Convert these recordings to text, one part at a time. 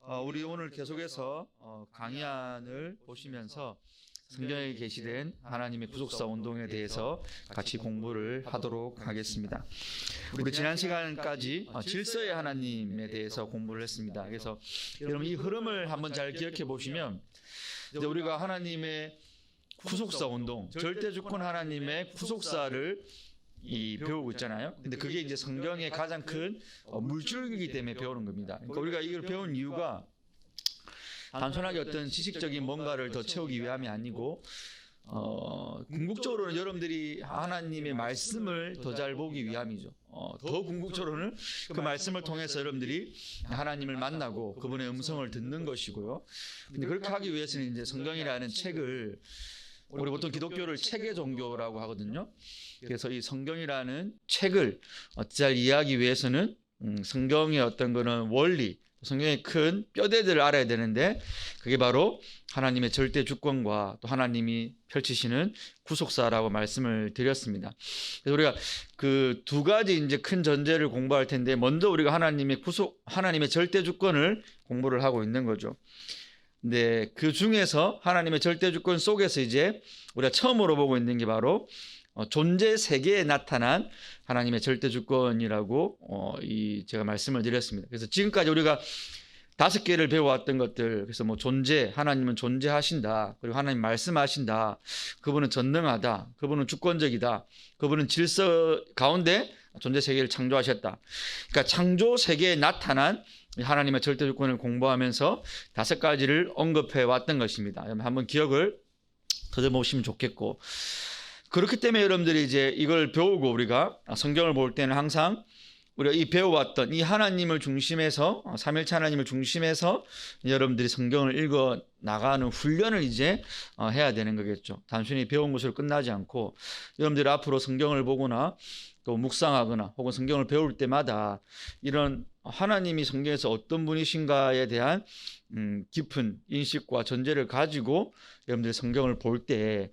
우리 오늘 계속해서 강의안을 보시면서 성경에 게시된 하나님의 구속사 운동에 대해서 같이 공부를 하도록 하겠습니다. 우리 지난 시간까지 질서의 하나님에 대해서 공부를 했습니다. 그래서 여러분 이 흐름을 한번 잘 기억해 보시면 이제 우리가 하나님의 구속사 운동, 절대주권 하나님의 구속사를 배우고 있잖아요. 근데 그게 이제 성경의 가장 큰 물줄기이기 때문에 배우는 겁니다. 그러니까 우리가 이걸 배운 이유가 단순하게 어떤 지식적인 뭔가를 더 채우기 위함이 아니고 궁극적으로는 여러분들이 하나님의 말씀을 더 잘 보기 위함이죠. 더 궁극적으로는 그 말씀을 통해서 여러분들이 하나님을 만나고 그분의 음성을 듣는 것이고요. 근데 그렇게 하기 위해서는 이제 성경이라는 책을, 우리 보통 기독교를 체계 종교라고 하거든요. 그래서 이 성경이라는 책을 잘 이해하기 위해서는 성경의 어떤 거는 원리, 성경의 큰 뼈대들을 알아야 되는데 그게 바로 하나님의 절대 주권과 또 하나님이 펼치시는 구속사라고 말씀을 드렸습니다. 그래서 우리가 그 두 가지 이제 큰 전제를 공부할 텐데 먼저 우리가 하나님의 절대 주권을 공부를 하고 있는 거죠. 근데 그 중에서 하나님의 절대 주권 속에서 이제 우리가 처음으로 보고 있는 게 바로 존재 세계에 나타난 하나님의 절대 주권이라고 제가 말씀을 드렸습니다. 그래서 지금까지 우리가 5개를 배워왔던 것들, 그래서 뭐 하나님은 존재하신다, 그리고 하나님 말씀하신다, 그분은 전능하다, 그분은 주권적이다, 그분은 질서 가운데 존재 세계를 창조하셨다. 그러니까 창조 세계에 나타난 하나님의 절대 주권을 공부하면서 5가지를 언급해 왔던 것입니다. 한번 기억을 더듬어보시면 좋겠고, 그렇기 때문에 여러분들이 이제 이걸 배우고 우리가 성경을 볼 때는 항상 우리가 이 배워왔던 이 하나님을 중심해서, 삼일체 하나님을 중심해서 여러분들이 성경을 읽어 나가는 훈련을 이제 해야 되는 거겠죠. 단순히 배운 것으로 끝나지 않고 여러분들이 앞으로 성경을 보거나 또 묵상하거나 혹은 성경을 배울 때마다 이런 하나님이 성경에서 어떤 분이신가에 대한 깊은 인식과 전제를 가지고 여러분들이 성경을 볼 때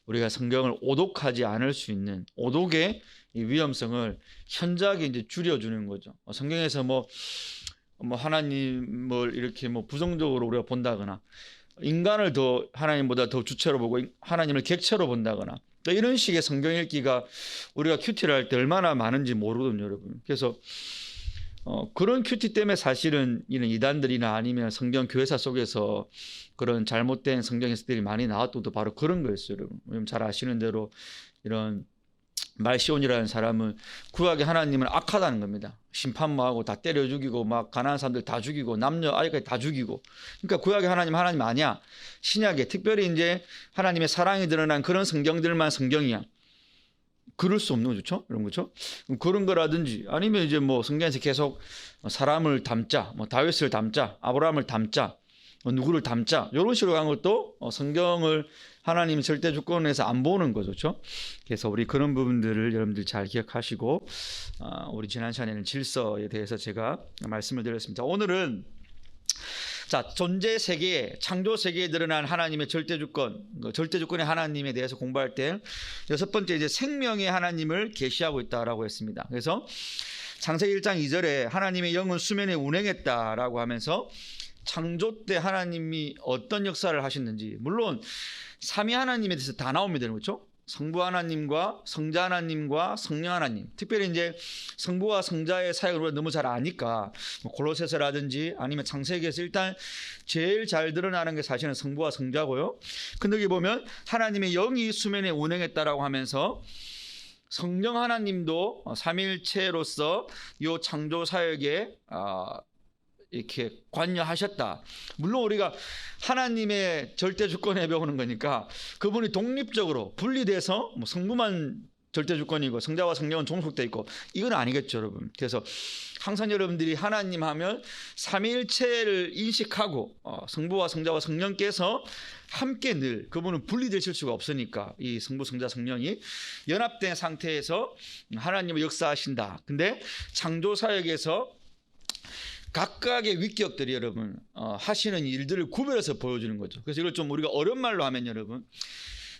우리가 성경을 오독하지 않을 수 있는 오독의 이 위험성을 현저하게 이제 줄여주는 거죠. 성경에서 뭐 하나님을 이렇게 뭐 부정적으로 우리가 본다거나 인간을 더 하나님보다 더 주체로 보고 하나님을 객체로 본다거나 이런 식의 성경 읽기가 우리가 큐티를 할 때 얼마나 많은지 모르거든요, 여러분. 그래서 그런 큐티 때문에 사실은 이런 이단들이나 아니면 성경 교회사 속에서 그런 잘못된 성경 해석들이 많이 나왔던 것도 바로 그런 거였어요, 여러분. 왜냐면 잘 아시는 대로 이런 말시온이라는 사람은 구약의 하나님은 악하다는 겁니다. 심판모하고 다 때려 죽이고 막 가난한 사람들 다 죽이고 남녀 아이까지 다 죽이고. 그러니까 구약의 하나님 아니야. 신약에 특별히 이제 하나님의 사랑이 드러난 그런 성경들만 성경이야. 그럴 수 없는 거죠, 그런 거죠. 그런 거라든지 아니면 이제 뭐 성경에서 계속 사람을 담자, 뭐 다윗을 담자, 아브라함을 담자, 누구를 담자 이런 식으로 간 것도 성경을 하나님 절대 주권에서 안 보는 거죠, 그렇죠? 그래서 우리 그런 부분들을 여러분들 잘 기억하시고 우리 지난 시간에는 질서에 대해서 제가 말씀을 드렸습니다. 오늘은 존재 세계에, 창조 세계에 드러난 하나님의 절대 주권의 하나님에 대해서 공부할 때 6번째 이제 생명의 하나님을 계시하고 있다라고 했습니다. 그래서 창세기 1장 2절에 하나님의 영은 수면에 운행했다라고 하면서 창조 때 하나님이 어떤 역사를 하셨는지, 물론 삼위 하나님에 대해서 다 나옵니다, 그렇죠? 성부 하나님과 성자 하나님과 성령 하나님, 특별히 이제 성부와 성자의 사역을 우리가 너무 잘 아니까 골로새서라든지 아니면 창세기에서 일단 제일 잘 드러나는 게 사실은 성부와 성자고요. 근데 여기 보면 하나님의 영이 수면에 운행했다라고 하면서 성령 하나님도 삼일체로서 이 창조 사역에 이렇게 관여하셨다. 물론 우리가 하나님의 절대 주권에 배우는 거니까 그분이 독립적으로 분리돼서 뭐 성부만 절대 주권이고 성자와 성령은 종속돼 있고 이건 아니겠죠, 여러분. 그래서 항상 여러분들이 하나님 하면 삼위일체를 인식하고 성부와 성자와 성령께서 함께 늘, 그분은 분리되실 수가 없으니까 이 성부, 성자, 성령이 연합된 상태에서 하나님을 역사하신다. 근데 창조 사역에서 각각의 위격들이 여러분 하시는 일들을 구별해서 보여주는 거죠. 그래서 이걸 좀 우리가 어려운 말로 하면 여러분,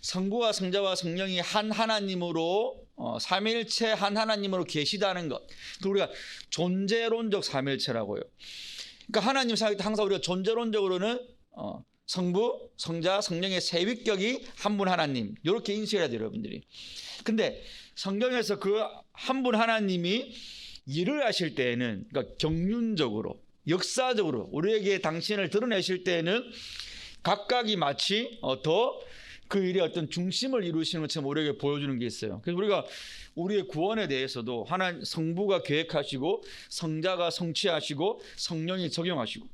성부와 성자와 성령이 한 하나님으로 삼일체 한 하나님으로 계시다는 것, 그 우리가 존재론적 삼일체라고요. 그러니까 하나님 생각할 때 항상 우리가 존재론적으로는 성부, 성자, 성령의 세 위격이 한 분 하나님 이렇게 인식해야 돼요, 여러분들이. 근데 성경에서 그 한 분 하나님이 일을 하실 때에는, 그러니까 경륜적으로 역사적으로 우리에게 당신을 드러내실 때에는 각각이 마치 더 그 일의 어떤 중심을 이루시는 것처럼 우리에게 보여주는 게 있어요. 그래서 우리가 우리의 구원에 대해서도 하나님 성부가 계획하시고 성자가 성취하시고 성령이 적용하시고,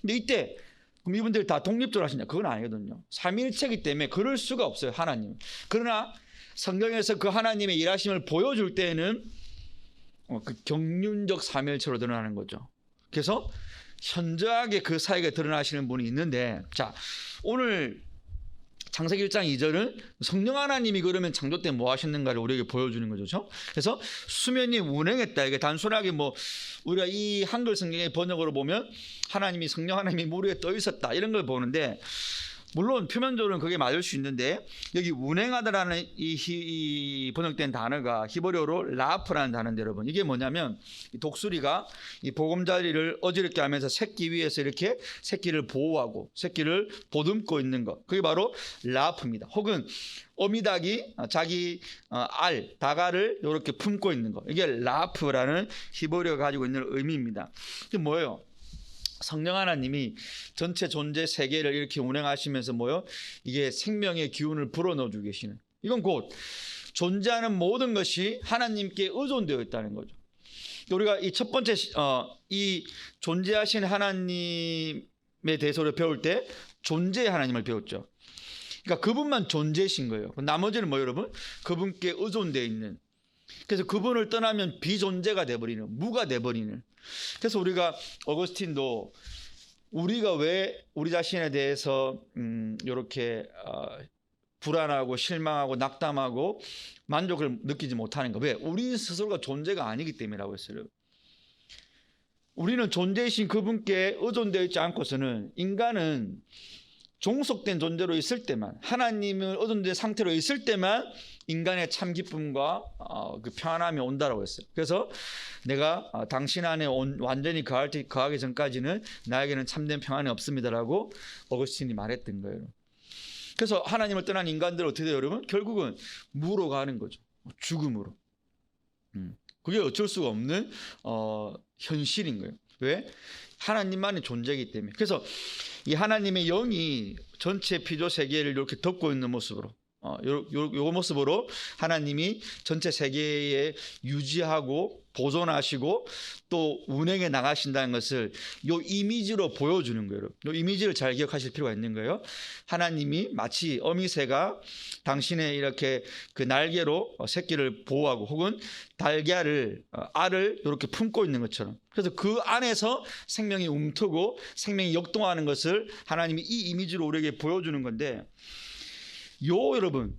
근데 이때 그럼 이분들이 다 독립적으로 하시냐? 그건 아니거든요. 삼위일체이기 때문에 그럴 수가 없어요, 하나님. 그러나 성경에서 그 하나님의 일하심을 보여줄 때에는 그 경륜적 삼위일체로 드러나는 거죠. 그래서 현저하게 그 사이가 드러나시는 분이 있는데, 자, 오늘 창세기 1장 2절은 성령 하나님이 그러면 창조 때 뭐 하셨는가를 우리에게 보여주는 거죠. 그래서 수면이 운행했다. 이게 단순하게 뭐 우리가 이 한글 성경의 번역으로 보면 하나님이, 성령 하나님이 물 위에 떠 있었다 이런 걸 보는데, 물론 표면적으로는 그게 맞을 수 있는데, 여기 운행하다라는 이 번역된 단어가 히브리어로 라프라는 단어인데, 여러분 이게 뭐냐면 이 독수리가 이 보금자리를 어지럽게 하면서 새끼 위에서 이렇게 새끼를 보호하고 새끼를 보듬고 있는 것, 그게 바로 라프입니다. 혹은 어미닭이 자기 닭알을 이렇게 품고 있는 것, 이게 라프라는 히브리어가 가지고 있는 의미입니다. 이게 뭐예요? 성령 하나님이 전체 존재 세계를 이렇게 운행하시면서 뭐요? 이게 생명의 기운을 불어넣어주고 계시는, 이건 곧 존재하는 모든 것이 하나님께 의존되어 있다는 거죠. 우리가 이 첫 번째 이 존재하신 하나님에 대해서 우리가 배울 때 존재의 하나님을 배웠죠. 그러니까 그분만 존재이신 거예요. 나머지는 뭐 여러분? 그분께 의존되어 있는, 그래서 그분을 떠나면 비존재가 돼버리는, 무가 돼버리는. 그래서 우리가 어거스틴도 우리가 왜 우리 자신에 대해서 이렇게 불안하고 실망하고 낙담하고 만족을 느끼지 못하는 거, 왜? 우리 스스로가 존재가 아니기 때문이라고 했어요. 우리는 존재이신 그분께 의존되어 있지 않고서는, 인간은 종속된 존재로 있을 때만, 하나님을 의존된 상태로 있을 때만 인간의 참 기쁨과 그 평안함이 온다라고 했어요. 그래서 내가 당신 안에 완전히 거하기 전까지는 나에게는 참된 평안이 없습니다라고 어거스틴이 말했던 거예요. 그래서 하나님을 떠난 인간들 어떻게 돼요, 여러분? 결국은 무로 가는 거죠. 죽음으로. 그게 어쩔 수가 없는 현실인 거예요. 왜? 하나님만의 존재이기 때문에. 그래서 이 하나님의 영이 전체 피조 세계를 이렇게 덮고 있는 모습으로, 요 모습으로 하나님이 전체 세계에 유지하고 보존하시고 또 운행해 나가신다는 것을 요 이미지로 보여주는 거예요. 요 이미지를 잘 기억하실 필요가 있는 거예요. 하나님이 마치 어미새가 당신의 이렇게 그 날개로 새끼를 보호하고, 혹은 달걀을 알을 이렇게 품고 있는 것처럼, 그래서 그 안에서 생명이 움트고 생명이 역동하는 것을 하나님이 이 이미지로 우리에게 보여주는 건데, 여러분,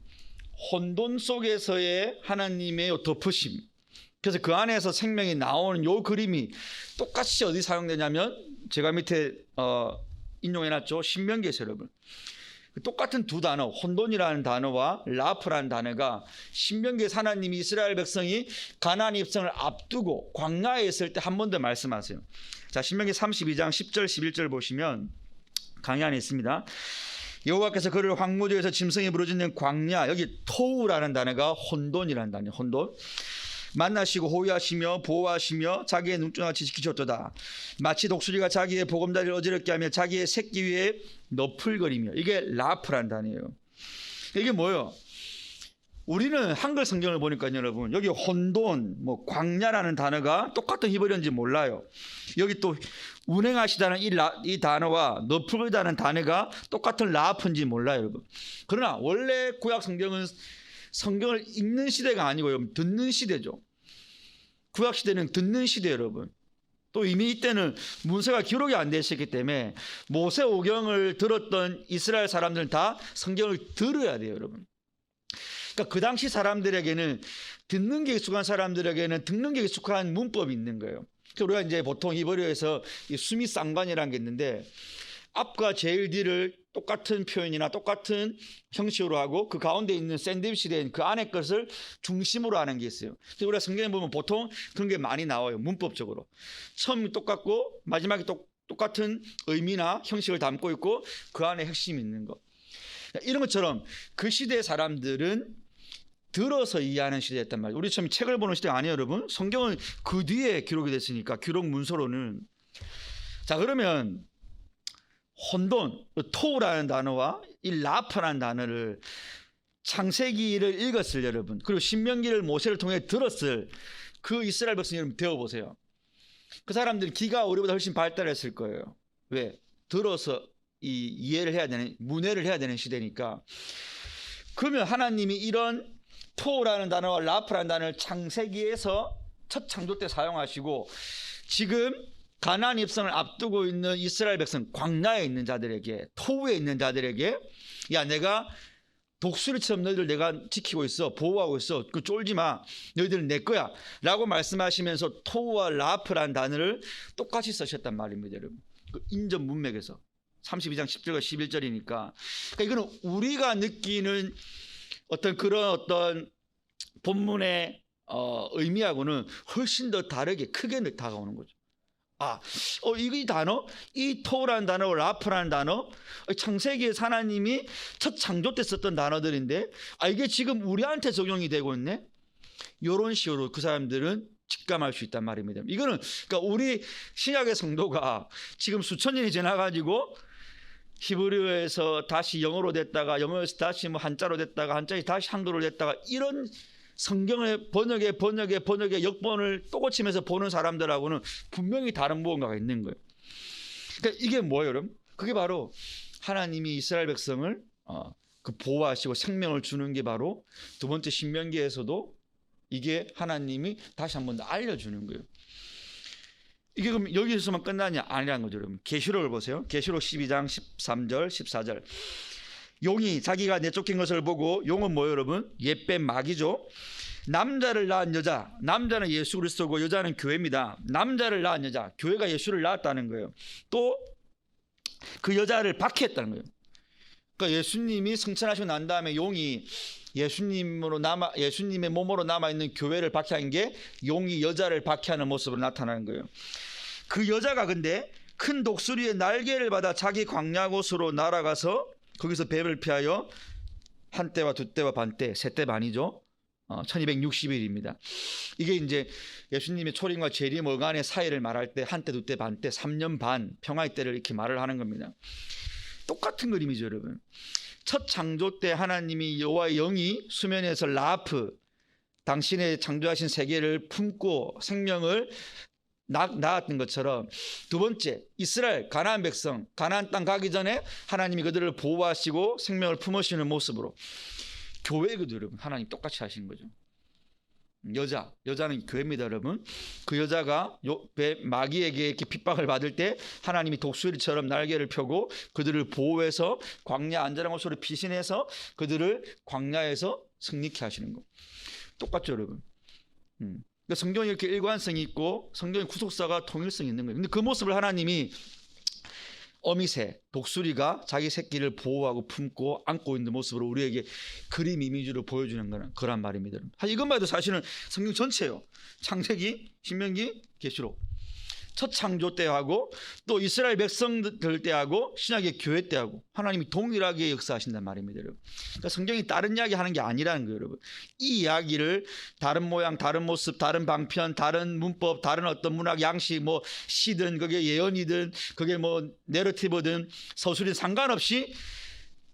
혼돈 속에서의 하나님의 덮으심, 그래서 그 안에서 생명이 나오는 요 그림이 똑같이 어디 사용되냐면, 제가 밑에 인용해놨죠. 신명기에서. 여러분, 똑같은 두 단어, 혼돈이라는 단어와 라프라는 단어가 신명기에서 하나님이 이스라엘 백성이 가나안 입성을 앞두고 광야에 있을 때 한 번 더 말씀하세요. 자, 신명기 32장 10절 11절 보시면 강의 안에 있습니다. 여호와께서 그를 황무지에서 짐승이 부르짖는 광야, 여기 토우라는 단어가 혼돈이라는 단어예요. 혼돈. 만나시고 호위하시며 보호하시며 자기의 눈두같이 지키셨도다. 마치 독수리가 자기의 보금자리를 어지럽게 하며 자기의 새끼 위에 너풀거리며, 이게 라프란 단어예요. 이게 뭐예요? 우리는 한글 성경을 보니까 여러분, 여기 혼돈, 뭐 광야라는 단어가 똑같은 히브리어인지 몰라요. 여기 또 운행하시다는 이 단어와 너풀거리다는 단어가 똑같은 라프인지 몰라요, 여러분. 그러나 원래 구약 성경은 성경을 읽는 시대가 아니고요, 듣는 시대죠. 구약 시대는 듣는 시대, 여러분. 또 이미 이때는 문서가 기록이 안 되셨기 때문에 모세오경을 들었던 이스라엘 사람들은 다 성경을 들어야 돼요, 여러분. 그러니까 그 당시 사람들에게는, 듣는 게 익숙한 사람들에게는 듣는 게 익숙한 문법이 있는 거예요. 그러니까 우리가 이제 보통 히브리어에서 이 수미 쌍관이라는 게 있는데, 앞과 제일 뒤를 똑같은 표현이나 똑같은 형식으로 하고 그 가운데 있는 샌드위치 된 그 안에 것을 중심으로 하는 게 있어요. 그래서 우리가 성경에 보면 보통 그런 게 많이 나와요. 문법적으로 처음이 똑같고 마지막이 똑같은 의미나 형식을 담고 있고 그 안에 핵심이 있는 것. 이런 것처럼 그 시대의 사람들은 들어서 이해하는 시대였단 말이에요. 우리 처음 책을 보는 시대가 아니에요, 여러분. 성경은 그 뒤에 기록이 됐으니까 기록 문서로는. 자, 그러면 혼돈, 토우라는 단어와 이 라파라는 단어를 창세기를 읽었을 여러분, 그리고 신명기를 모세를 통해 들었을 그 이스라엘 백성 여러분 배워보세요. 그 사람들이 기가 우리보다 훨씬 발달했을 거예요. 왜? 들어서 이해를 해야 되는, 문해를 해야 되는 시대니까. 그러면 하나님이 이런 토라는 단어와 라프라는 단어를 창세기에서 첫 창조 때 사용하시고 지금 가나안 입성을 앞두고 있는 이스라엘 백성, 광야에 있는 자들에게, 토우에 있는 자들에게, 야, 내가 독수리처럼 너희들 내가 지키고 있어, 보호하고 있어, 그 쫄지 마, 너희들은 내 거야 라고 말씀하시면서 토우와 라프라는 단어를 똑같이 쓰셨단 말입니다, 여러분. 그 인전 문맥에서 32장 10절과 11절이니까. 그러니까 이거는 우리가 느끼는 어떤 그런 어떤 본문의 의미하고는 훨씬 더 다르게 크게 다가오는 거죠. 이 단어, 이 토라는 단어, 라프라는 단어, 창세기에서 하나님이 첫 창조 때 썼던 단어들인데, 이게 지금 우리한테 적용이 되고 있네? 이런 식으로 그 사람들은 직감할 수 있단 말입니다. 이거는, 그러니까 우리 신약의 성도가 지금 수천 년이 지나가지고 히브리어에서 다시 영어로 됐다가, 영어에서 다시 뭐 한자로 됐다가, 한자에서 다시 한글로 됐다가, 이런 성경의 번역에 역번을 또 고치면서 보는 사람들하고는 분명히 다른 무언가가 있는 거예요. 그러니까 이게 뭐예요, 여러분? 그게 바로 하나님이 이스라엘 백성을 그 보호하시고 생명을 주는 게 바로 두 번째 신명기에서도 이게 하나님이 다시 한 번 더 알려주는 거예요. 이게 그럼 여기서만 끝나냐? 아니라는 거죠, 여러분. 계시록을 보세요. 계시록 12장 13절 14절. 용이 자기가 내쫓긴 것을 보고, 용은 뭐예요, 여러분? 옛뱀 마귀죠. 남자를 낳은 여자, 남자는 예수 그리스도고 여자는 교회입니다. 남자를 낳은 여자, 교회가 예수를 낳았다는 거예요. 또 그 여자를 박해했다는 거예요. 그러니까 예수님이 승천하시고 난 다음에 용이 예수님의 몸으로 남아있는 교회를 박해한 게 용이 여자를 박해하는 모습으로 나타나는 거예요. 그 여자가 근데 큰 독수리의 날개를 받아 자기 광야 곳으로 날아가서 거기서 뱀을 피하여 한 때와 두 때와 반 때, 세 때 반이죠. 1260일입니다. 이게 이제 예수님의 초림과 재림 어간의 사이를 말할 때 한 때, 두 때, 반 때, 3년 반 평화의 때를 이렇게 말을 하는 겁니다. 똑같은 그림이죠, 여러분. 첫 창조 때 하나님이 여호와의 영이 수면에서 라프, 당신의 창조하신 세계를 품고 생명을 낳았던 것처럼, 두 번째 이스라엘 가나안 백성, 가나안 땅 가기 전에 하나님이 그들을 보호하시고 생명을 품으시는 모습으로 교회거든요, 여러분. 하나님 똑같이 하시는 거죠. 여자는 교회입니다, 여러분. 그 여자가 마귀에게 이렇게 핍박을 받을 때 하나님이 독수리처럼 날개를 펴고 그들을 보호해서 광야 안전한 곳으로 피신해서 그들을 광야에서 승리케 하시는 거. 똑같죠, 여러분. 그러니까 성경이 이렇게 일관성이 있고 성경의 구속사가 통일성이 있는 거예요. 근데 그 모습을 하나님이 어미새, 독수리가 자기 새끼를 보호하고 품고 안고 있는 모습으로 우리에게 그림 이미지로 보여주는 거란 말입니다. 이것만 해도 사실은 성경 전체예요. 창세기, 신명기, 계시록. 첫 창조 때하고 또 이스라엘 백성들 때하고 신약의 교회 때하고 하나님이 동일하게 역사하신단 말입니다, 여러분. 그러니까 성경이 다른 이야기 하는 게 아니라는 거예요, 여러분. 이 이야기를 다른 모양, 다른 모습, 다른 방편, 다른 문법, 다른 어떤 문학 양식, 뭐 시든 그게 예언이든 그게 뭐 내러티브든 서술이든 상관없이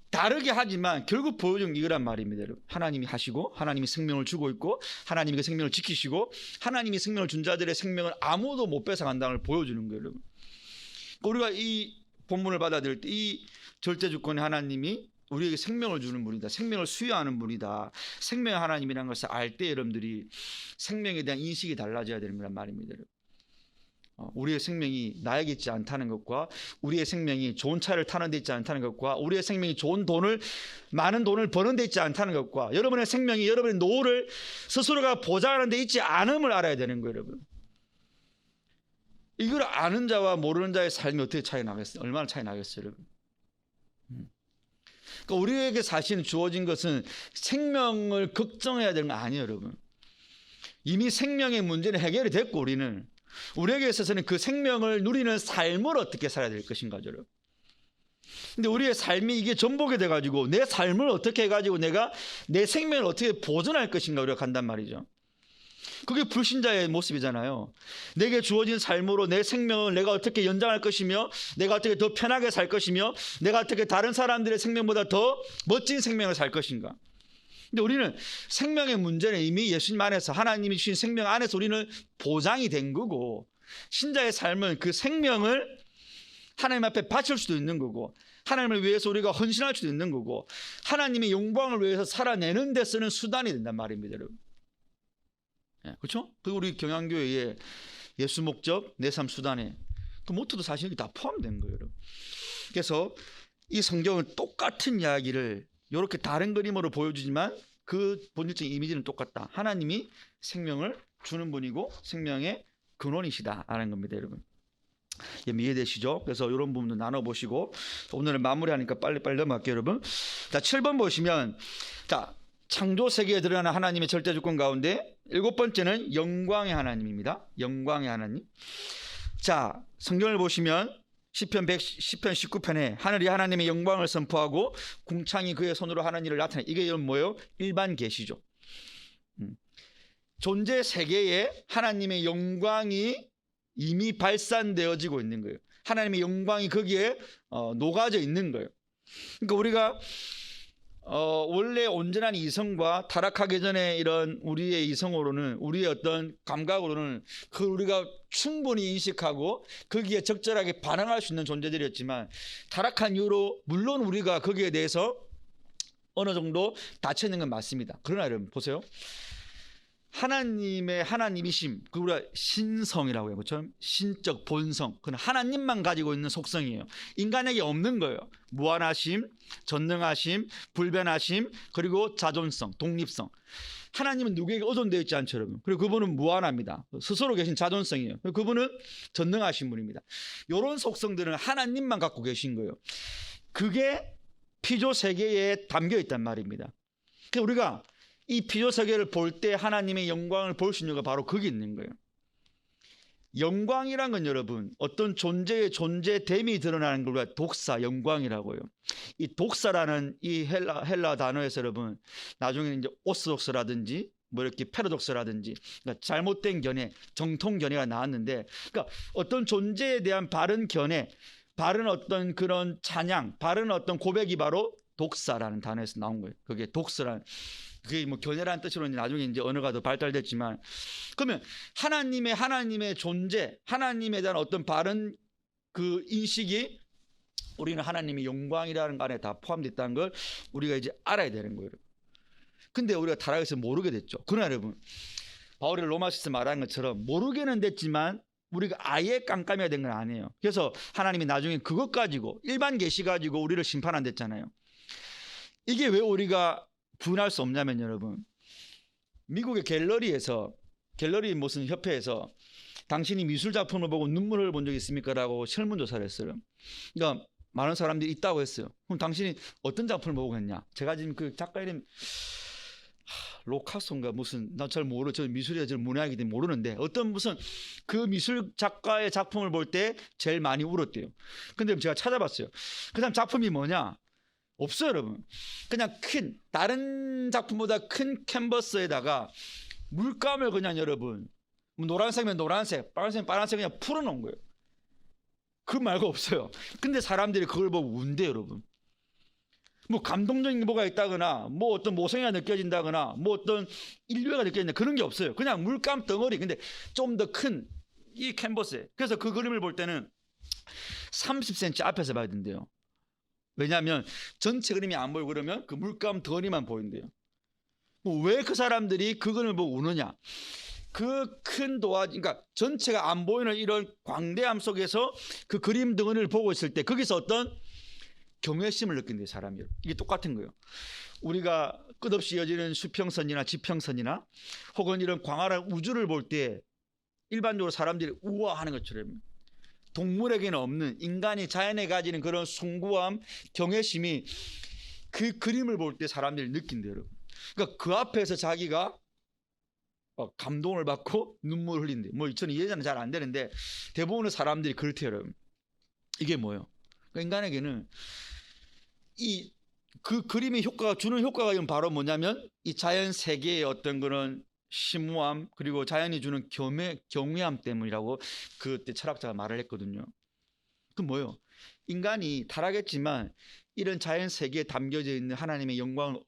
다르게 하지만 결국 보여준 이거란 말입니다, 여러분. 하나님이 하시고 하나님이 생명을 주고 있고 하나님이 그 생명을 지키시고 하나님이 생명을 준 자들의 생명을 아무도 못 뺏어간다는 걸 보여주는 거예요, 여러분. 우리가 이 본문을 받아들일 때 이 절대 주권의 하나님이 우리에게 생명을 주는 분이다, 생명을 수여하는 분이다, 생명의 하나님이라는 것을 알 때 여러분들이 생명에 대한 인식이 달라져야 되는 거란 말입니다, 여러분. 우리의 생명이 나에게 있지 않다는 것과 우리의 생명이 좋은 차를 타는 데 있지 않다는 것과 우리의 생명이 많은 돈을 버는 데 있지 않다는 것과 여러분의 생명이 여러분의 노후를 스스로가 보장하는 데 있지 않음을 알아야 되는 거예요, 여러분. 이걸 아는 자와 모르는 자의 삶이 어떻게 차이 나겠어요? 얼마나 차이 나겠어요, 여러분? 그러니까 우리에게 사실 주어진 것은 생명을 걱정해야 되는 거 아니에요, 여러분. 이미 생명의 문제는 해결이 됐고 우리는 우리에게 있어서는 그 생명을 누리는 삶을 어떻게 살아야 될 것인가죠. 근데 우리의 삶이 이게 전복이 돼가지고 내 삶을 어떻게 해가지고 내가 내 생명을 어떻게 보존할 것인가 우리가 간단 말이죠. 그게 불신자의 모습이잖아요. 내게 주어진 삶으로 내 생명을 내가 어떻게 연장할 것이며 내가 어떻게 더 편하게 살 것이며 내가 어떻게 다른 사람들의 생명보다 더 멋진 생명을 살 것인가. 근데 우리는 생명의 문제는 이미 예수님 안에서 하나님이 주신 생명 안에서 우리는 보장이 된 거고 신자의 삶은 그 생명을 하나님 앞에 바칠 수도 있는 거고 하나님을 위해서 우리가 헌신할 수도 있는 거고 하나님의 영광을 위해서 살아내는 데 쓰는 수단이 된단 말입니다. 여러분. 그렇죠? 그리고 우리 경양교회의 예수 목적 내 삶 수단에 그 모토도 사실 다 포함된 거예요. 여러분. 그래서 이 성경은 똑같은 이야기를 이렇게 다른 그림으로 보여주지만 그 본질적인 이미지는 똑같다. 하나님이 생명을 주는 분이고 생명의 근원이시다라는 겁니다. 여러분. 이해되시죠? 그래서 이런 부분도 나눠보시고 오늘은 마무리하니까 빨리빨리 넘어갈게요. 여러분. 자, 7번 보시면 자 창조 세계에 드러나는 하나님의 절대 주권 가운데 7번째는 영광의 하나님입니다. 영광의 하나님. 자, 성경을 보시면 시편 19편에 하늘이 하나님의 영광을 선포하고 궁창이 그의 손으로 하는 일을 나타내. 이게 뭐예요? 일반 계시죠. 존재 세계에 하나님의 영광이 이미 발산되어지고 있는 거예요. 하나님의 영광이 거기에 녹아져 있는 거예요. 그러니까 우리가 원래 온전한 이성과 타락하기 전에 이런 우리의 이성으로는 우리의 어떤 감각으로는 그 우리가 충분히 인식하고 거기에 적절하게 반응할 수 있는 존재들이었지만 타락한 이후로 물론 우리가 거기에 대해서 어느 정도 닫혀 있는 건 맞습니다. 그러나 여러분 보세요. 하나님의 하나님이심, 그 우리가 신성이라고 해요. 그렇죠? 신적 본성. 그건 하나님만 가지고 있는 속성이에요. 인간에게 없는 거예요. 무한하심, 전능하심, 불변하심, 그리고 자존성, 독립성. 하나님은 누구에게 의존되어 있지 않죠, 여러분. 그리고 그분은 무한합니다. 스스로 계신 자존성이에요. 그분은 전능하신 분입니다. 이런 속성들은 하나님만 갖고 계신 거예요. 그게 피조 세계에 담겨 있단 말입니다. 그래서 우리가 이 피조 세계를 볼 때 하나님의 영광을 볼 수 있는 게 바로 거기 있는 거예요. 영광이란 건 여러분 어떤 존재의 존재됨이 드러나는 걸 우리가 독사, 영광이라고요. 이 독사라는 이 헬라 단어에서 여러분 나중에는 이제 오스독스라든지 뭐 이렇게 패러독스라든지 그러니까 잘못된 견해, 정통 견해가 나왔는데 그러니까 어떤 존재에 대한 바른 견해, 바른 어떤 그런 찬양, 바른 어떤 고백이 바로 독사라는 단어에서 나온 거예요. 그게 독서라는 그게 뭐 견해라는 뜻으로 나중에 이제 언어가 더 발달됐지만 그러면 하나님의 존재, 하나님에 대한 어떤 바른 그 인식이 우리는 하나님의 영광이라는 거 안에 다 포함되어 있다는 걸 우리가 이제 알아야 되는 거예요. 근데 우리가 타락해서 모르게 됐죠. 그러나 여러분 바울이 로마서에서 말한 것처럼 모르게는 됐지만 우리가 아예 깜깜이가 된 건 아니에요. 그래서 하나님이 나중에 그것 가지고 일반 계시 가지고 우리를 심판 안 됐잖아요. 이게 왜 우리가 부인할 수 없냐면 여러분 미국의 갤러리 무슨 협회에서 당신이 미술 작품을 보고 눈물을 본 적이 있습니까? 라고 설문조사를 했어요. 그러니까 많은 사람들이 있다고 했어요. 그럼 당신이 어떤 작품을 보고 했냐? 제가 지금 그 작가 이름 로카소인가 무슨 나 잘 모르. 저 미술에 잘 문외하기 때문에 모르는데 어떤 무슨 그 미술 작가의 작품을 볼 때 제일 많이 울었대요. 근데 제가 찾아봤어요. 그 다음 작품이 뭐냐? 없어요, 여러분. 그냥 다른 작품보다 큰 캔버스에다가 물감을 그냥 여러분, 노란색이면 노란색, 빨간색이면 빨간색 그냥 풀어놓은 거예요. 그 말고 없어요. 근데 사람들이 그걸 보고 운대요, 여러분. 뭐 감동적인 뭐가 있다거나, 뭐 어떤 모성애가 느껴진다거나, 뭐 어떤 인류애가 느껴진다 그런 게 없어요. 그냥 물감 덩어리. 근데 좀 더 큰 이 캔버스에. 그래서 그 그림을 볼 때는 30cm 앞에서 봐야 된대요. 왜냐하면 전체 그림이 안 보이고 그러면 그 물감 덩어리만 보인대요. 왜 그 사람들이 그 그림을 보고 우느냐? 그 큰 그러니까 전체가 안 보이는 이런 광대함 속에서 그 그림 덩어리를 보고 있을 때 거기서 어떤 경외심을 느낀대요, 사람이. 이게 똑같은 거예요. 우리가 끝없이 이어지는 수평선이나 지평선이나 혹은 이런 광활한 우주를 볼 때 일반적으로 사람들이 우아하는 것처럼 동물에게는 없는 인간이 자연에 가지는 그런 숭고함, 경외심이 그 그림을 볼 때 사람들이 느낀대요. 여러분. 그러니까 그 앞에서 자기가 감동을 받고 눈물을 흘린대. 뭐 저는 이해는 잘 안 되는데 대부분의 사람들이 그렇대요, 여러분. 이게 뭐예요? 그러니까 인간에게는 이 그 그림의 효과가 주는 효과가 바로 뭐냐면 이 자연 세계의 어떤 그런 심오함 그리고 자연이 주는 경외함 때문이라고 그때 철학자가 말을 했거든요. 그 뭐예요? 인간이 타락했지만 이런 자연 세계에 담겨져 있는 하나님의 영광을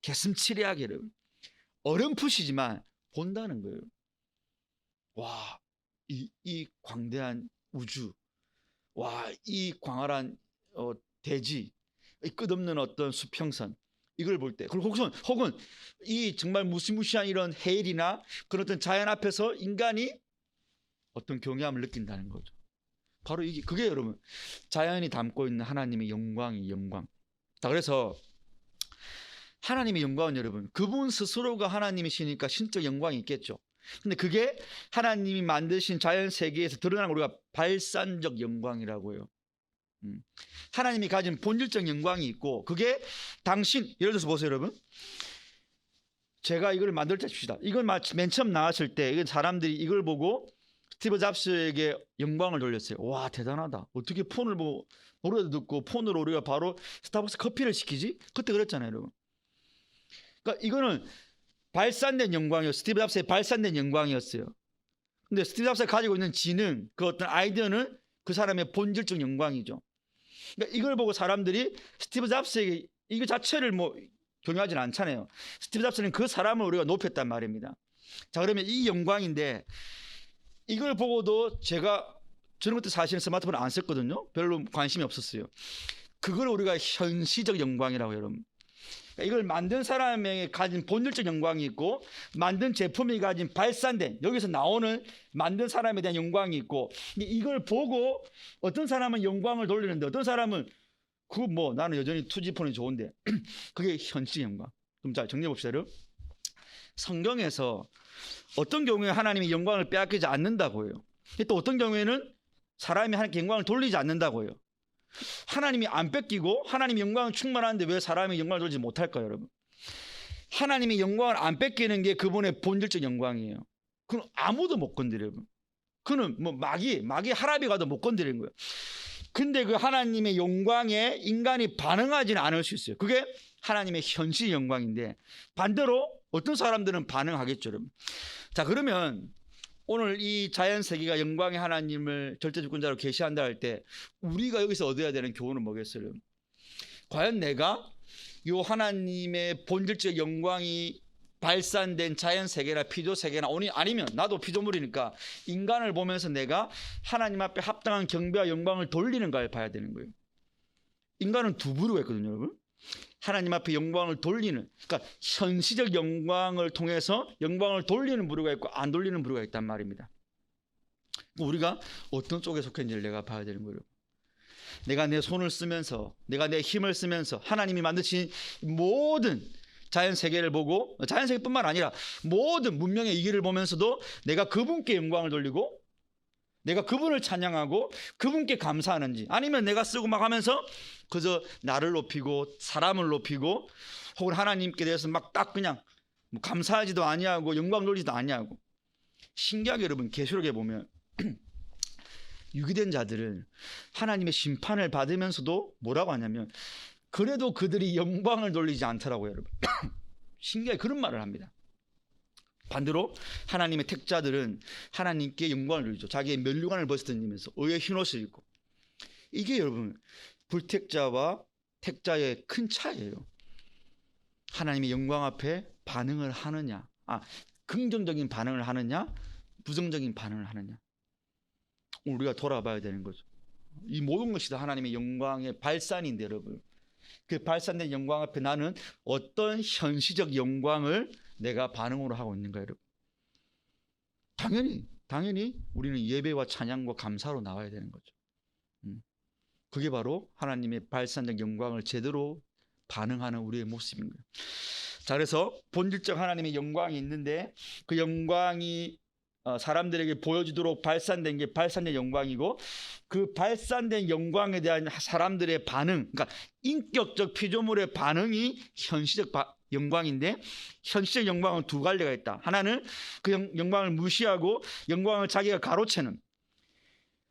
개슴츠레하게 어렴풋이지만 본다는 거예요. 와, 이 광대한 우주, 와, 이 광활한 대지, 이 끝없는 어떤 수평선, 이걸 볼 때, 그리고 혹은 이 정말 무시무시한 이런 해일이나 그런 어떤 자연 앞에서 인간이 어떤 경외함을 느낀다는 거죠. 바로 그게 여러분 자연이 담고 있는 하나님의 영광이 영광. 자, 그래서 하나님의 영광은 여러분 그분 스스로가 하나님이시니까 신적 영광이 있겠죠. 근데 그게 하나님이 만드신 자연 세계에서 드러나는 우리가 발산적 영광이라고 해요. 하나님이 가진 본질적 영광이 있고 그게 예를 들어서 보세요, 여러분. 제가 이걸 만들 때 칩시다. 이걸 맨 처음 나왔을 때 사람들이 이걸 보고 스티브 잡스에게 영광을 돌렸어요. 와, 대단하다. 어떻게 폰을 보고 노래도 듣고 폰으로 우리가 바로 스타벅스 커피를 시키지? 그때 그랬잖아요, 여러분. 그러니까 이거는 발산된 영광이었어요. 스티브 잡스의 발산된 영광이었어요. 근데 스티브 잡스가 가지고 있는 지능, 그 어떤 아이디어는 그 사람의 본질적 영광이죠. 그러니까 이걸 보고 사람들이 스티브 잡스에게 이거 자체를 뭐 경외하지는 않잖아요. 스티브 잡스는 그 사람을 우리가 높였단 말입니다. 자, 그러면 이 영광인데 이걸 보고도 저는 그때 사실은 스마트폰을 안 썼거든요. 별로 관심이 없었어요. 그걸 우리가 현시적 영광이라고 해요, 여러분. 그러니까 이걸 만든 사람에게 가진 본질적 영광이 있고 만든 제품이 가진 발산된 여기서 나오는 만든 사람에 대한 영광이 있고 이걸 보고 어떤 사람은 영광을 돌리는데 어떤 사람은 나는 여전히 투지폰이 좋은데 그게 현실 영광. 그럼 자, 정리해 봅시다. 성경에서 어떤 경우에 하나님이 영광을 빼앗기지 않는다고 해요. 또 어떤 경우에는 사람이 하나님께 영광을 돌리지 않는다고 해요. 하나님이 안 뺏기고 하나님의 영광은 충만한데 왜 사람이 영광을 돌리지 못할까요, 여러분? 하나님의 영광을 안 뺏기는 게 그분의 본질적 영광이에요. 그럼 아무도 못 건드려요. 그는 마귀 하라비 가도 못 건드리는 거예요. 근데 그 하나님의 영광에 인간이 반응하지는 않을 수 있어요. 그게 하나님의 현실 영광인데 반대로 어떤 사람들은 반응하겠죠, 여러분. 자, 그러면 오늘 이 자연 세계가 영광의 하나님을 절대주권자로 계시한다 할 때 우리가 여기서 얻어야 되는 교훈은 뭐겠어요? 과연 내가 이 하나님의 본질적 영광이 발산된 자연 세계나 피조 세계나 아니면 나도 피조물이니까 인간을 보면서 내가 하나님 앞에 합당한 경배와 영광을 돌리는가를 봐야 되는 거예요. 인간은 두 부류가 있거든요, 여러분. 하나님 앞에 영광을 돌리는, 그러니까 현시적 영광을 통해서 영광을 돌리는 부류가 있고 안 돌리는 부류가 있단 말입니다. 우리가 어떤 쪽에 속했는지를 내가 봐야 되는 거예요. 내가 내 손을 쓰면서 내가 내 힘을 쓰면서 하나님이 만드신 모든 자연 세계를 보고 자연 세계뿐만 아니라 모든 문명의 이기를 보면서도 내가 그분께 영광을 돌리고 내가 그분을 찬양하고 그분께 감사하는지 아니면 내가 쓰고 막 하면서 그저 나를 높이고 사람을 높이고 혹은 하나님께 대해서 막 딱 그냥 감사하지도 아니하고 영광 돌리지도 아니하고. 신기하게 여러분 계시록에 보면 유기된 자들은 하나님의 심판을 받으면서도 뭐라고 하냐면 그래도 그들이 영광을 돌리지 않더라고요, 여러분. 신기하게 그런 말을 합니다. 반대로 하나님의 택자들은 하나님께 영광을 돌리죠. 자기의 면류관을 벗어던지면서 의의 흰옷을 입고. 이게 여러분 불택자와 택자의 큰 차이예요. 하나님의 영광 앞에 반응을 하느냐, 긍정적인 반응을 하느냐, 부정적인 반응을 하느냐. 우리가 돌아봐야 되는 거죠. 이 모든 것이 다 하나님의 영광의 발산인데 여러분, 그 발산된 영광 앞에 나는 어떤 현시적 영광을 내가 반응으로 하고 있는가, 여러분. 당연히 우리는 예배와 찬양과 감사로 나와야 되는 거죠. 그게 바로 하나님의 발산적 영광을 제대로 반응하는 우리의 모습인 거예요. 자, 그래서 본질적 하나님의 영광이 있는데 그 영광이 사람들에게 보여지도록 발산된 게 발산된 영광이고 그 발산된 영광에 대한 사람들의 반응, 그러니까 인격적 피조물의 반응이 현시적 영광인데 현실적 영광은 두 갈래가 있다. 하나는 그 영광을 무시하고 영광을 자기가 가로채는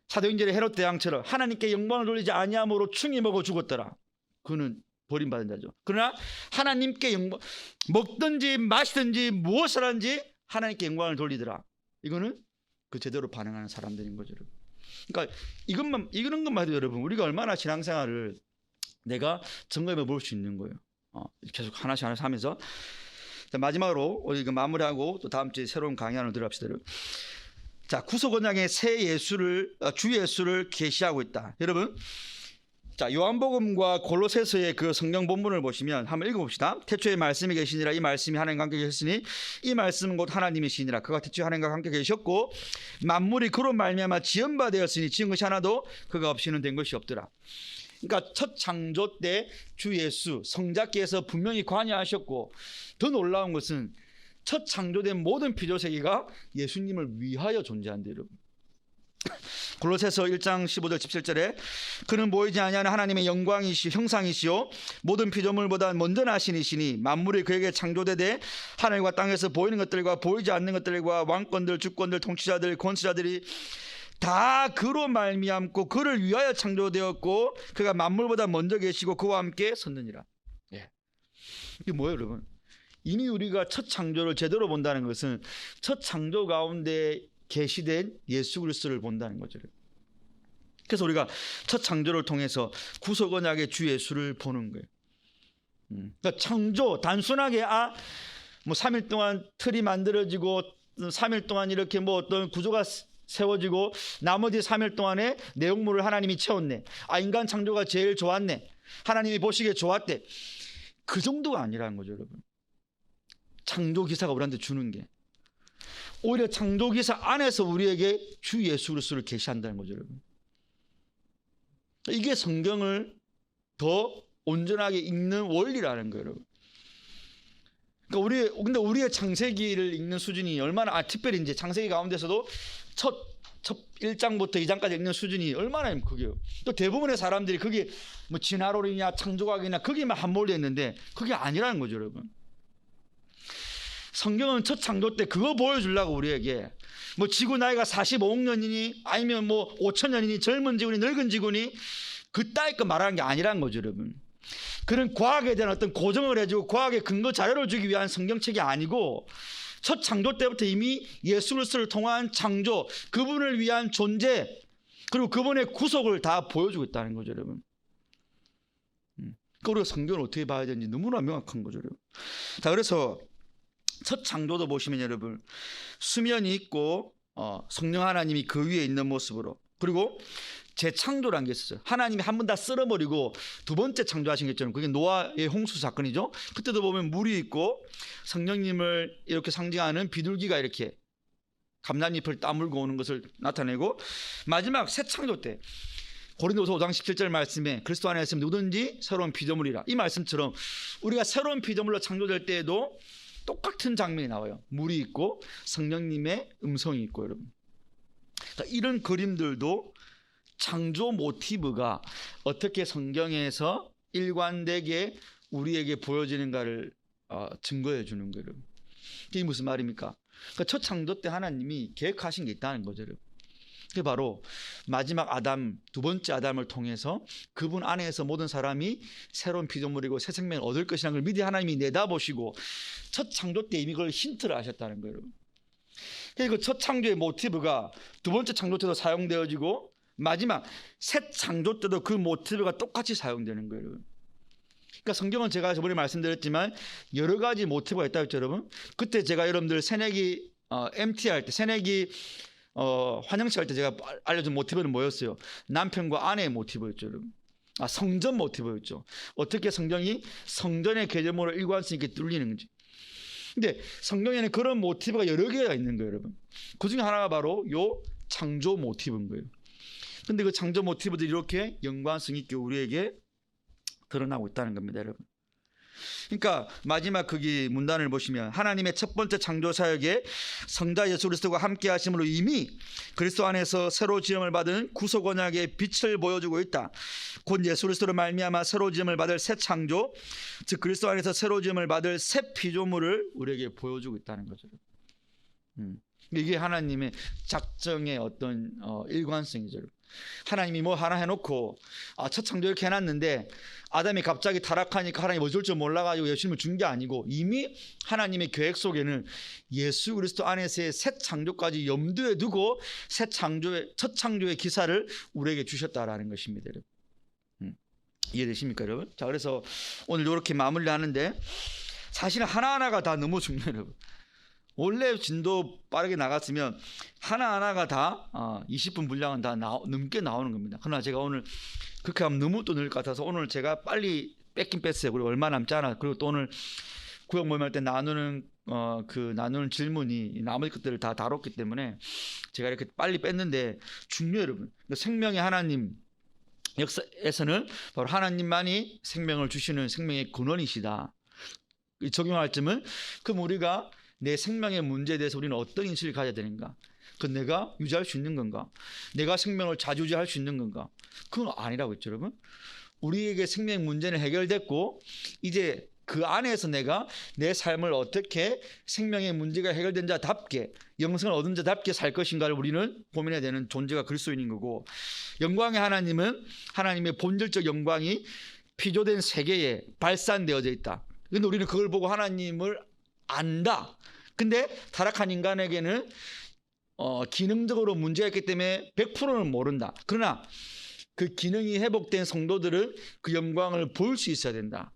사도행전의 헤롯 대왕처럼 하나님께 영광을 돌리지 아니함으로 충이 먹어 죽었더라. 그는 버림받은 자죠. 그러나 하나님께 영광, 먹든지 마시든지 무엇을 하든지 하나님께 영광을 돌리더라. 이거는 그 제대로 반응하는 사람들인 거죠. 그러니까 이런 것만 해도 여러분 우리가 얼마나 신앙생활을 내가 점검해 볼 수 있는 거예요. 계속 하나씩 하면서. 자, 마지막으로 우리 이거 마무리하고 또 다음 주에 새로운 강의 하나 들어갑시다. 자, 구속 언약의 새 예수를 주 예수를 계시하고 있다. 여러분, 자, 요한복음과 골로새서의 그 성경 본문을 보시면 한번 읽어봅시다. 태초에 말씀이 계시니라. 이 말씀이 하나님과 함께 계셨으니 이 말씀은 곧 하나님이시니라. 그가 태초에 하나님과 함께 계셨고 만물이 그로 말미암아 지은 바 되었으니 지은 것이 하나도 그가 없이는 된 것이 없더라. 그러니까 첫 창조 때 주 예수 성자께서 분명히 관여하셨고 더 놀라운 것은 첫 창조된 모든 피조세계가 예수님을 위하여 존재한다. 여러분, 골로새서 1장 15절 17절에 그는 보이지 아니하는 하나님의 영광이시오 형상이시오 모든 피조물보다 먼저 나신 이시니 만물이 그에게 창조되되 하늘과 땅에서 보이는 것들과 보이지 않는 것들과 왕권들 주권들 통치자들 권세자들이 다 그로 말미암고 그를 위하여 창조되었고 그가 만물보다 먼저 계시고 그와 함께 섰느니라. 예. 이게 뭐예요, 여러분? 이미 우리가 첫 창조를 제대로 본다는 것은 첫 창조 가운데 계시된 예수 그리스도를 본다는 거죠. 그래서 우리가 첫 창조를 통해서 구속 언약의 주 예수를 보는 거예요. 그러니까 창조 단순하게 뭐 3일 동안 틀이 만들어지고 3일 동안 이렇게 뭐 어떤 구조가 세워지고 나머지 3일 동안에 내용물을 하나님이 채웠네. 인간 창조가 제일 좋았네. 하나님이 보시기에 좋았대. 그 정도가 아니라는 거죠, 여러분. 창조 기사가 우리한테 주는 게 오히려 창조 기사 안에서 우리에게 주 예수 그리스도를 계시한다는 거죠, 여러분. 이게 성경을 더 온전하게 읽는 원리라는 거예요, 여러분. 그러니까 근데 우리의 창세기를 읽는 수준이 얼마나 특별히 이제 창세기 가운데서도 첫 1장부터 2장까지 읽는 수준이 얼마나 크게요. 또 대부분의 사람들이 그게 뭐 진화론이냐 창조학이냐 거기만 함몰되어 있는데 그게 아니라는 거죠, 여러분. 성경은 첫 창조 때 그거 보여주려고 우리에게 뭐 지구 나이가 45억 년이니 아니면 뭐 5천 년이니 젊은 지구니 늙은 지구니 그따위 거 말하는 게 아니라는 거죠, 여러분. 그런 과학에 대한 어떤 고정을 해주고 과학의 근거 자료를 주기 위한 성경책이 아니고 첫 창조 때부터 이미 예수 그리스도를 통한 창조, 그분을 위한 존재, 그리고 그분의 구속을 다 보여주고 있다는 거죠, 여러분. 그러니까 우리가 성경을 어떻게 봐야 되는지 너무나 명확한 거죠, 여러분. 자, 그래서 첫 창조도 보시면 여러분 수면이 있고 성령 하나님이 그 위에 있는 모습으로, 그리고 재창조라는 게 있었어요. 하나님이 한 번 다 쓸어버리고 두 번째 창조하신 게 있잖아요. 그게 노아의 홍수 사건이죠. 그때도 보면 물이 있고 성령님을 이렇게 상징하는 비둘기가 이렇게 감람잎을 따물고 오는 것을 나타내고, 마지막 새 창조 때 고린도서 5장 17절 말씀에 그리스도 안에 있으면 누구든지 새로운 피조물이라, 이 말씀처럼 우리가 새로운 피조물로 창조될 때에도 똑같은 장면이 나와요. 물이 있고 성령님의 음성이 있고, 여러분. 그러니까 이런 그림들도 창조 모티브가 어떻게 성경에서 일관되게 우리에게 보여지는가를 증거해 주는 거예요. 이게 무슨 말입니까? 그러니까 첫 창조 때 하나님이 계획하신 게 있다는 거죠. 그게 바로 마지막 아담, 두 번째 아담을 통해서 그분 안에서 모든 사람이 새로운 피조물이고 새 생명을 얻을 것이라는 걸 미리 하나님이 내다보시고 첫 창조 때 이미 그걸 힌트를 하셨다는 거예요. 그리고 첫 창조의 모티브가 두 번째 창조 때도 사용되어지고 마지막 새 창조 때도 그 모티브가 똑같이 사용되는 거예요, 여러분. 그러니까 성경은 제가 저번에 말씀드렸지만 여러 가지 모티브가 있다고 했죠, 여러분. 그때 제가 여러분들 새내기 MT 할 때, 새내기 환영식 할 때 제가 알려준 모티브는 뭐였어요? 남편과 아내의 모티브였죠, 여러분. 성전 모티브였죠. 어떻게 성경이 성전의 개념으로 일관성 있게 뚫리는지. 근데 성경에는 그런 모티브가 여러 개가 있는 거예요, 여러분. 그 중에 하나가 바로 요 창조 모티브인 거예요. 근데 그 창조 모티브들이 이렇게 연관성 있게 우리에게 드러나고 있다는 겁니다, 여러분. 그러니까 마지막 거기 문단을 보시면 하나님의 첫 번째 창조 사역에 성자 예수 그리스도가 함께 하심으로 이미 그리스도 안에서 새로 지음을 받은 구속 언약의 빛을 보여주고 있다. 곧 예수 그리스도로 말미암아 새로 지음을 받을 새 창조, 즉 그리스도 안에서 새로 지음을 받을 새 피조물을 우리에게 보여주고 있다는 거죠. 이게 하나님의 작정의 어떤 일관성이죠. 하나님이 뭐 하나 해놓고 첫 창조 이렇게 해놨는데 아담이 갑자기 타락하니까 하나님 어쩔 줄 몰라가지고 예수님을 준 게 아니고 이미 하나님의 계획 속에는 예수 그리스도 안에서의 새 창조까지 염두에 두고 새 창조의 첫 창조의 기사를 우리에게 주셨다라는 것입니다. 여러분. 이해되십니까, 여러분? 자, 그래서 오늘 이렇게 마무리하는데 사실은 하나하나가 다 너무 중요해요, 여러분. 원래 진도 빠르게 나갔으면 하나하나가 다 20분 분량은 다 넘게 나오는 겁니다. 그러나 제가 오늘 그렇게 하면 너무 또 늘 것 같아서 오늘 제가 빨리 뺏긴 뺐어요. 그리고 얼마 남지 않아. 그리고 또 오늘 구역 모임할 때 나누는 질문이 나머지 것들을 다 다뤘기 때문에 제가 이렇게 빨리 뺐는데 중요해요, 여러분. 생명의 하나님 역사에서는 바로 하나님만이 생명을 주시는 생명의 근원이시다. 적용할 점은 그럼 우리가 내 생명의 문제에 대해서 우리는 어떤 인식을 가져야 되는가? 그건 내가 유지할 수 있는 건가? 내가 생명을 좌지우지할 수 있는 건가? 그건 아니라고 했죠, 여러분. 우리에게 생명 문제는 해결됐고 이제 그 안에서 내가 내 삶을 어떻게 생명의 문제가 해결된 자답게 영생을 얻은 자답게 살 것인가를 우리는 고민해야 되는 존재가 그리스도인인 거고, 영광의 하나님은 하나님의 본질적 영광이 피조된 세계에 발산되어져 있다. 그런데 우리는 그걸 보고 하나님을 안다. 근데 타락한 인간에게는 기능적으로 문제가 있기 때문에 100%는 모른다. 그러나 그 기능이 회복된 성도들은 그 영광을 볼 수 있어야 된다.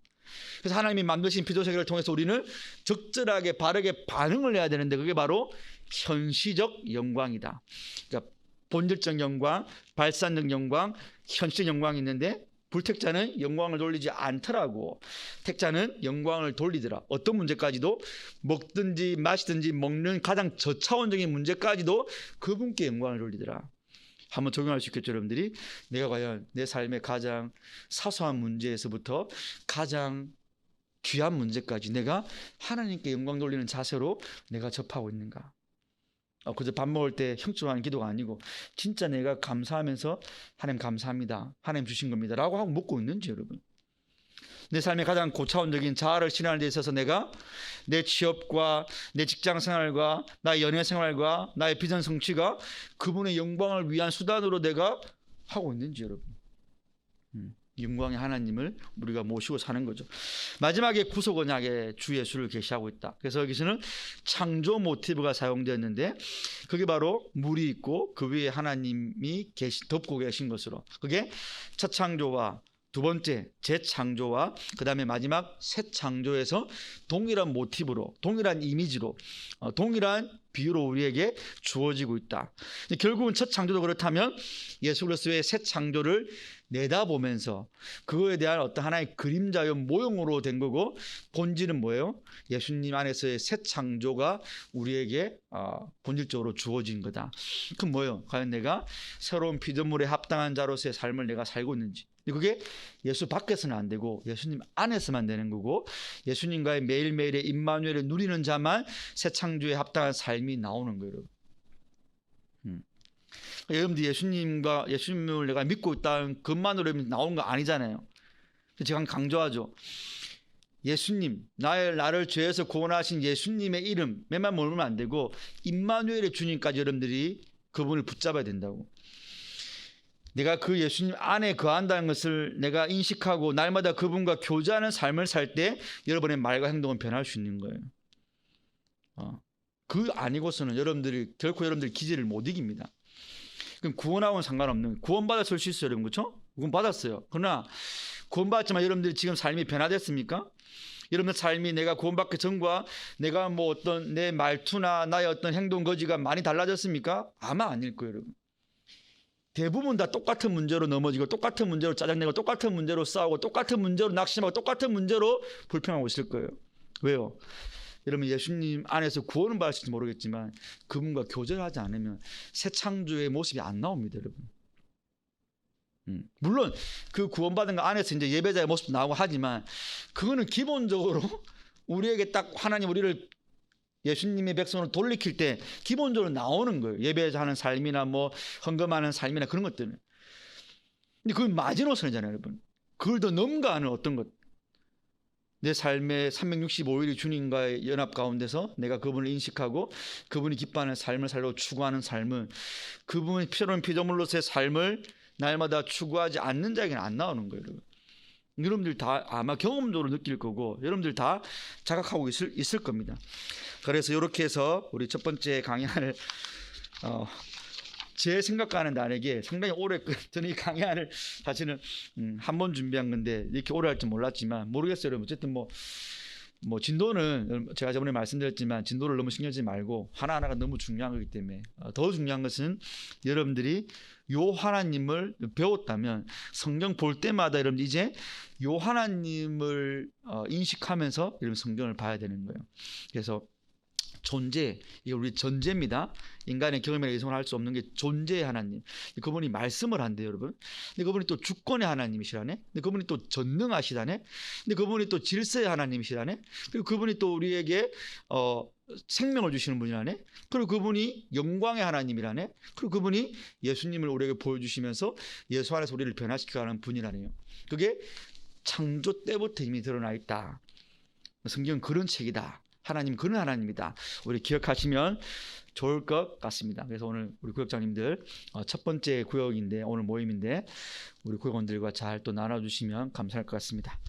그래서 하나님이 만드신 피조세계를 통해서 우리는 적절하게 바르게 반응을 해야 되는데 그게 바로 현시적 영광이다. 그러니까 본질적 영광, 발산적 영광, 현시적 영광이 있는데 불택자는 영광을 돌리지 않더라고. 택자는 영광을 돌리더라. 어떤 문제까지도 먹든지 마시든지 먹는 가장 저차원적인 문제까지도 그분께 영광을 돌리더라. 한번 적용할 수 있겠죠, 여러분들이. 내가 과연 내 삶의 가장 사소한 문제에서부터 가장 귀한 문제까지 내가 하나님께 영광 돌리는 자세로 내가 접하고 있는가? 그저 밥 먹을 때 형식하는 기도가 아니고 진짜 내가 감사하면서 하나님 감사합니다, 하나님 주신 겁니다 라고 하고 먹고 있는지, 여러분. 내 삶의 가장 고차원적인 자아를 실현하는 데 있어서 내가 내 취업과 내 직장 생활과 나의 연애 생활과 나의 비전 성취가 그분의 영광을 위한 수단으로 내가 하고 있는지, 여러분. 영광의 하나님을 우리가 모시고 사는 거죠. 마지막에 구속 언약의 주 예수를 계시하고 있다. 그래서 여기서는 창조 모티브가 사용되었는데 그게 바로 물이 있고 그 위에 하나님이 덮고 계신 것으로, 그게 첫 창조와 두 번째 재창조와 그 다음에 마지막 새 창조에서 동일한 모티브로, 동일한 이미지로, 동일한 비유로 우리에게 주어지고 있다. 결국은 첫 창조도 그렇다면 예수 그리스도의 새 창조를 내다보면서 그거에 대한 어떤 하나의 그림자요 모형으로 된 거고, 본질은 뭐예요? 예수님 안에서의 새 창조가 우리에게 본질적으로 주어진 거다. 그럼 뭐예요? 과연 내가 새로운 피조물에 합당한 자로서의 삶을 내가 살고 있는지. 그게 예수 밖에서는 안 되고 예수님 안에서만 되는 거고, 예수님과의 매일매일의 임마누엘을 누리는 자만 새 창조에 합당한 삶이 나오는 거예요, 여러분. 여러분들 예수님을 내가 믿고 있다는 것만으로 나오는 거 아니잖아요. 제가 강조하죠. 예수님, 나를 죄에서 구원하신 예수님의 이름에만 몰면 안 되고 임마누엘의 주님까지 여러분들이 그분을 붙잡아야 된다고. 내가 그 예수님 안에 거한다는 것을 내가 인식하고 날마다 그분과 교제하는 삶을 살 때 여러분의 말과 행동은 변할 수 있는 거예요. 그 아니고서는 결코 여러분들이 기질을 못 이깁니다. 그럼 구원하고는 상관없는, 구원받았을 수 있어요, 여러분. 그렇죠? 구원받았어요. 그러나 구원받았지만 여러분들이 지금 삶이 변화됐습니까? 여러분의 삶이 내가 구원받기 전과 내가 뭐 어떤 내 말투나 나의 어떤 행동 거지가 많이 달라졌습니까? 아마 아닐 거예요, 여러분. 대부분 다 똑같은 문제로 넘어지고 똑같은 문제로 짜증내고 똑같은 문제로 싸우고 똑같은 문제로 낙심하고 똑같은 문제로 불평하고 있을 거예요. 왜요? 여러분, 예수님 안에서 구원은 받으실지 모르겠지만 그분과 교제를 하지 않으면 새 창조의 모습이 안 나옵니다, 여러분. 물론 그 구원받은 거 안에서 이제 예배자의 모습도 나오고 하지만 그거는 기본적으로 우리에게 딱 하나님 우리를 예수님의 백성을 돌이킬 때 기본적으로 나오는 거예요. 예배하는 삶이나 뭐 헌금하는 삶이나 그런 것들은. 근데 그건 마지노선이잖아요, 여러분. 그걸 더 넘가하는 어떤 것. 내 삶의 365일이 주님과의 연합 가운데서 내가 그분을 인식하고 그분이 기뻐하는 삶을 살려고 추구하는 삶은 그분이 피로운 피조물로서의 삶을 날마다 추구하지 않는 자에게는 안 나오는 거예요, 여러분. 여러분들 다 아마 경험적으로 느낄 거고 여러분들 다 자각하고 있을 겁니다. 그래서 이렇게 해서 우리 첫 번째 강의를 제 생각과는 다르게 상당히 오래 저는 이 강의를 사실은 한 번 준비한 건데 이렇게 오래 할 줄 몰랐지만 모르겠어요, 여러분. 어쨌든 뭐 진도는 제가 저번에 말씀드렸지만 진도를 너무 신경 쓰지 말고 하나하나가 너무 중요한 거기 때문에 더 중요한 것은 여러분들이 요 하나님을 배웠다면 성경 볼 때마다 여러분 이제 요 하나님을 인식하면서 여러분 성경을 봐야 되는 거예요. 그래서 존재, 이게 우리 전제입니다. 인간의 경험에 의존을 할 수 없는 게 존재의 하나님. 그분이 말씀을 한대요, 여러분. 근데 그분이 또 주권의 하나님이시라네. 근데 그분이 또 전능하시다네. 근데 그분이 또 질서의 하나님이시라네. 그리고 그분이 또 우리에게 생명을 주시는 분이라네. 그리고 그분이 영광의 하나님이라네. 그리고 그분이 예수님을 우리에게 보여주시면서 예수 안에서 우리를 변화시켜가는 분이라네요. 그게 창조 때부터 이미 드러나 있다. 성경은 그런 책이다. 하나님 그런 하나님이다. 우리 기억하시면 좋을 것 같습니다. 그래서 오늘 우리 구역장님들 첫 번째 구역인데 오늘 모임인데 우리 구역원들과 잘 또 나눠주시면 감사할 것 같습니다.